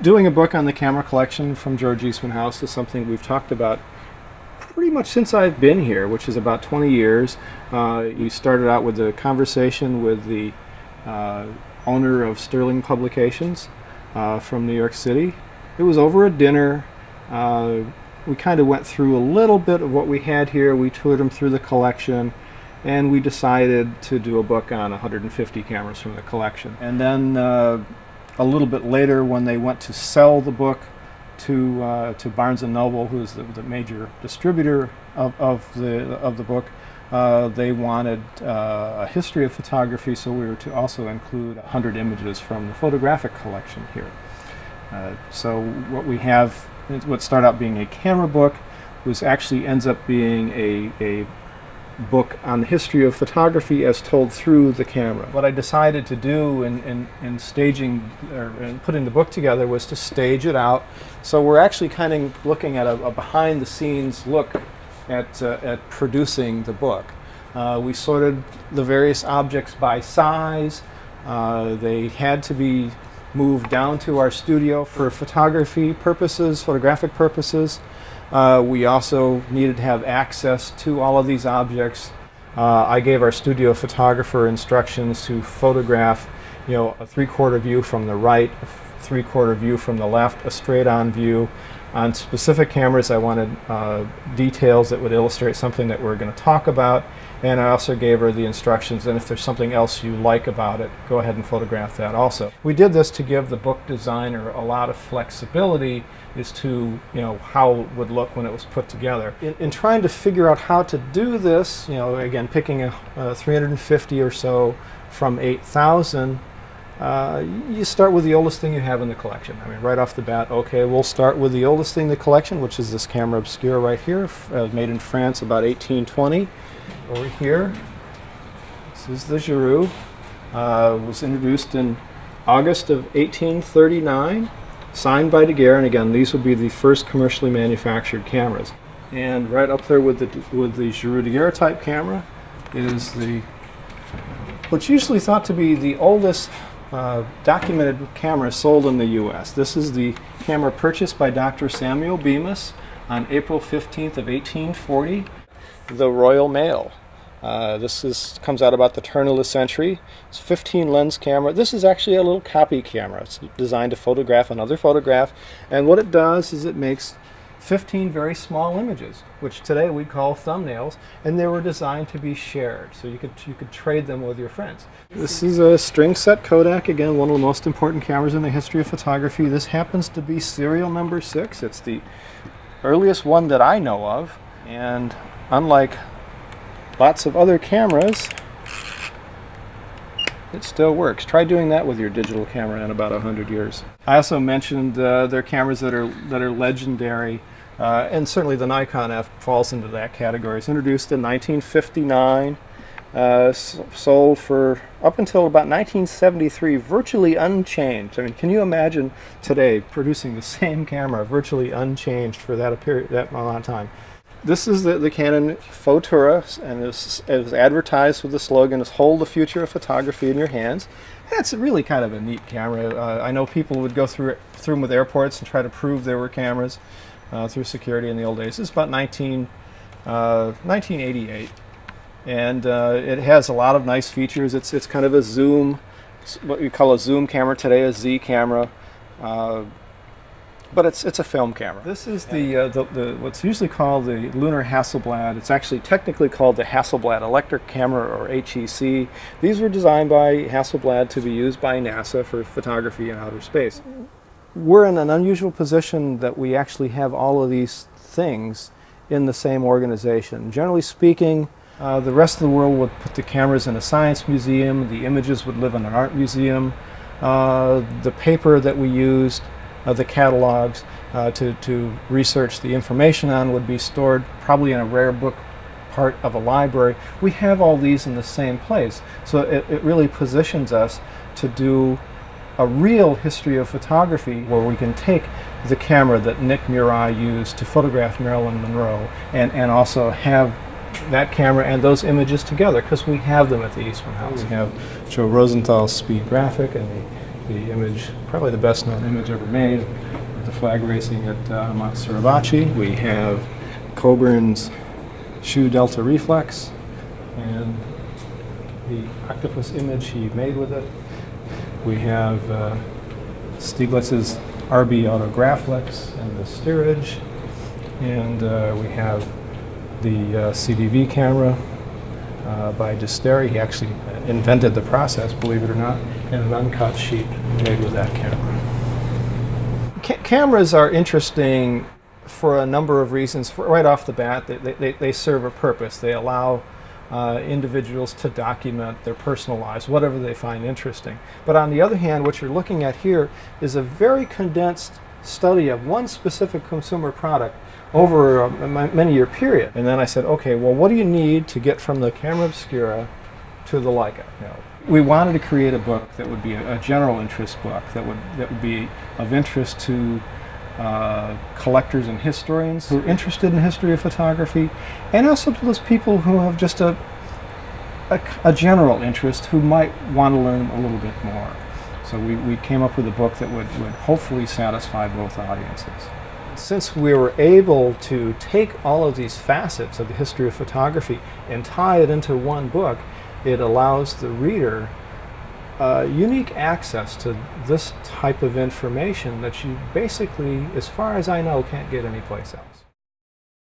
Doing a book on the camera collection from George Eastman House is something we've talked about pretty much since I've been here, which is about 20 years. We started out with a conversation with the owner of Sterling Publications from New York City. It was over a dinner. We kind of went through a little bit of what we had here. We toured him through the collection, and we decided to do a book on 150 cameras from the collection. And then a little bit later, when they went to sell the book to Barnes & Noble, who's the major distributor of the book, they wanted a history of photography, so we were to also include 100 images from the photographic collection here. So what we have, what started out being a camera book, actually ends up being a book on the history of photography as told through the camera. What I decided to do in staging or in putting the book together was to stage it out. So we're actually kind of looking at a behind-the-scenes look at producing the book. We sorted the various objects by size. They had to be moved down to our studio for photography purposes, photographic purposes. We also needed to have access to all of these objects. I gave our studio photographer instructions to photograph, a three-quarter view from the right, a three-quarter view from the left, a straight-on view. On specific cameras, I wanted details that would illustrate something that we're going to talk about, and I also gave her the instructions, and if there's something else you like about it, go ahead and photograph that also. We did this to give the book designer a lot of flexibility as to how it would look when it was put together. In trying to figure out how to do this, again, picking a 350 or so from 8,000, you start with the oldest thing you have in the collection. I mean, right off the bat, okay, we'll start with the oldest thing in the collection, which is this camera obscure right here, made in France about 1820. Over here, this is the Giroux. Was introduced in August of 1839, signed by Daguerre, and again, these would be the first commercially manufactured cameras. And right up there with the Giroux Daguerreotype camera is what's usually thought to be the oldest documented camera sold in the U.S. This is the camera purchased by Dr. Samuel Bemis on April 15th of 1840, the Royal Mail. This comes out about the turn of the century. It's a 15 lens camera. This is actually a little copy camera. It's designed to photograph another photograph, and what it does is it makes 15 very small images, which today we call thumbnails, and they were designed to be shared, so you could trade them with your friends. This is a string set Kodak, again, one of the most important cameras in the history of photography. This happens to be serial number 6. It's the earliest one that I know of, and unlike lots of other cameras, it still works. Try doing that with your digital camera in about 100 years. I also mentioned there are cameras that are legendary, and certainly the Nikon F falls into that category. It's introduced in 1959, sold for up until about 1973 virtually unchanged. I mean, can you imagine today producing the same camera virtually unchanged for that amount of time? This is the Canon Photura, and it was advertised with the slogan, "Hold the future of photography in your hands." That's really kind of a neat camera. I know people would go through them with airports and try to prove there were cameras through security in the old days. It's about 1988, and it has a lot of nice features. It's kind of a zoom, what we call a zoom camera today, a Z camera. But it's a film camera. This is the what's usually called the Lunar Hasselblad. It's actually technically called the Hasselblad Electric Camera, or HEC. These were designed by Hasselblad to be used by NASA for photography in outer space. We're in an unusual position that we actually have all of these things in the same organization. Generally speaking, the rest of the world would put the cameras in a science museum, the images would live in an art museum, the paper that we used, the catalogs to research the information on would be stored probably in a rare book part of a library. We have all these in the same place, so it really positions us to do a real history of photography where we can take the camera that Nick Murai used to photograph Marilyn Monroe and also have that camera and those images together, because we have them at the Eastman House. We have Joe Rosenthal's Speed Graphic and the the image, probably the best known image ever made, of the flag racing at Mount Suribachi. We have Coburn's shoe delta reflex and the octopus image he made with it. We have Stieglitz's RB Auto Graflex and the steerage, and we have the CDV camera by Disteri. He actually invented the process, believe it or not, and an uncut sheet made with that camera. Cameras are interesting for a number of reasons. Right off the bat, they serve a purpose. They allow individuals to document their personal lives, whatever they find interesting. But on the other hand, what you're looking at here is a very condensed study of one specific consumer product over a many-year period. And then I said, okay, well, what do you need to get from the camera obscura to the Leica? We wanted to create a book that would be a general interest book that would be of interest to collectors and historians who are interested in the history of photography, and also to those people who have just a general interest who might want to learn a little bit more. So we came up with a book that would hopefully satisfy both audiences. Since we were able to take all of these facets of the history of photography and tie it into one book, it allows the reader unique access to this type of information that you basically, as far as I know, can't get anyplace else.